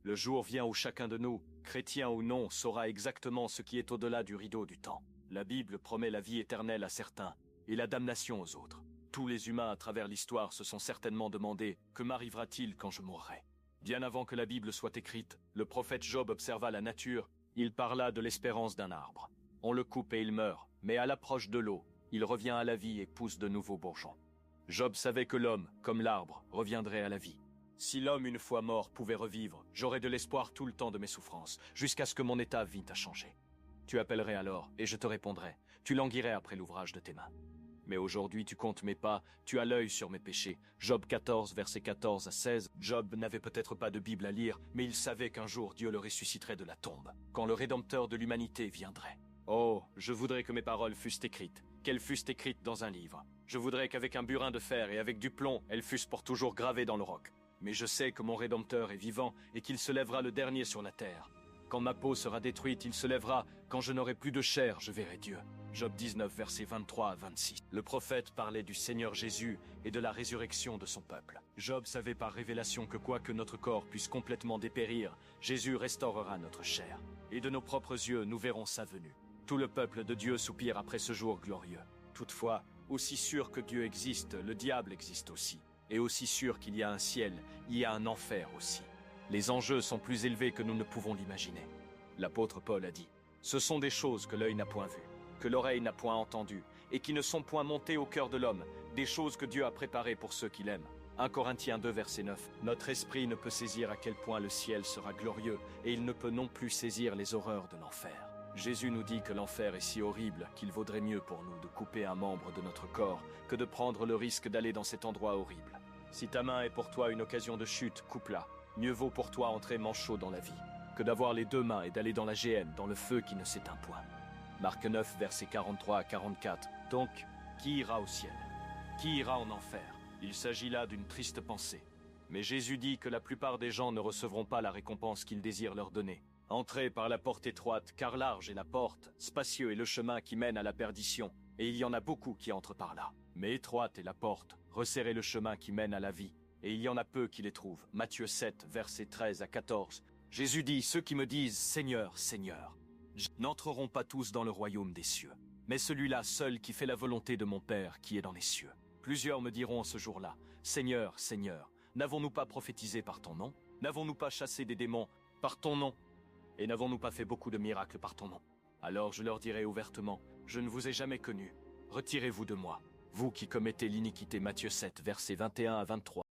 Le jour vient où chacun de nous, chrétien ou non, saura exactement ce qui est au-delà du rideau du temps. La Bible promet la vie éternelle à certains et la damnation aux autres. Tous les humains à travers l'histoire se sont certainement demandé « Que m'arrivera-t-il quand je mourrai ?» Bien avant que la Bible soit écrite, le prophète Job observa la nature, il parla de l'espérance d'un arbre. On le coupe et il meurt, mais à l'approche de l'eau, il revient à la vie et pousse de nouveaux bourgeons. Job savait que l'homme, comme l'arbre, reviendrait à la vie. Si l'homme une fois mort pouvait revivre, j'aurais de l'espoir tout le temps de mes souffrances, jusqu'à ce que mon état vînt à changer. Tu appellerais alors, et je te répondrai, tu languirais après l'ouvrage de tes mains. Mais aujourd'hui tu comptes mes pas, tu as l'œil sur mes péchés. Job 14, versets 14 à 16. Job n'avait peut-être pas de Bible à lire, mais il savait qu'un jour Dieu le ressusciterait de la tombe, quand le Rédempteur de l'humanité viendrait. Oh, je voudrais que mes paroles fussent écrites, qu'elles fussent écrites dans un livre. Je voudrais qu'avec un burin de fer et avec du plomb, elles fussent pour toujours gravées dans le roc. Mais je sais que mon Rédempteur est vivant et qu'il se lèvera le dernier sur la terre. Quand ma peau sera détruite, il se lèvera. Quand je n'aurai plus de chair, je verrai Dieu. Job 19, versets 23 à 26. Le prophète parlait du Seigneur Jésus et de la résurrection de son peuple. Job savait par révélation que quoique notre corps puisse complètement dépérir, Jésus restaurera notre chair. Et de nos propres yeux, nous verrons sa venue. Tout le peuple de Dieu soupire après ce jour glorieux. Toutefois, aussi sûr que Dieu existe, le diable existe aussi. Et aussi sûr qu'il y a un ciel, il y a un enfer aussi. Les enjeux sont plus élevés que nous ne pouvons l'imaginer. L'apôtre Paul a dit « Ce sont des choses que l'œil n'a point vues, que l'oreille n'a point entendues, et qui ne sont point montées au cœur de l'homme, des choses que Dieu a préparées pour ceux qui l'aiment. » 1 Corinthiens 2, verset 9. Notre esprit ne peut saisir à quel point le ciel sera glorieux, et il ne peut non plus saisir les horreurs de l'enfer. Jésus nous dit que l'enfer est si horrible qu'il vaudrait mieux pour nous de couper un membre de notre corps que de prendre le risque d'aller dans cet endroit horrible. Si ta main est pour toi une occasion de chute, coupe-la. Mieux vaut pour toi entrer manchot dans la vie, que d'avoir les deux mains et d'aller dans la géhenne, dans le feu qui ne s'éteint point. Marc 9, versets 43 à 44. Donc, qui ira au ciel? Qui ira en enfer? Il s'agit là d'une triste pensée. Mais Jésus dit que la plupart des gens ne recevront pas la récompense qu'il désire leur donner. Entrez par la porte étroite, car large est la porte, spacieux est le chemin qui mène à la perdition, et il y en a beaucoup qui entrent par là. Mais étroite est la porte, resserrez le chemin qui mène à la vie, et il y en a peu qui les trouvent. Matthieu 7, versets 13 à 14. Jésus dit, ceux qui me disent « Seigneur, Seigneur », n'entreront pas tous dans le royaume des cieux, mais celui-là seul qui fait la volonté de mon Père qui est dans les cieux. Plusieurs me diront ce jour-là, « Seigneur, Seigneur, n'avons-nous pas prophétisé par ton nom? N'avons-nous pas chassé des démons par ton nom? Et n'avons-nous pas fait beaucoup de miracles par ton nom? » Alors je leur dirai ouvertement, « Je ne vous ai jamais connu. Retirez-vous de moi, vous qui commettez l'iniquité. » Matthieu 7, versets 21 à 23.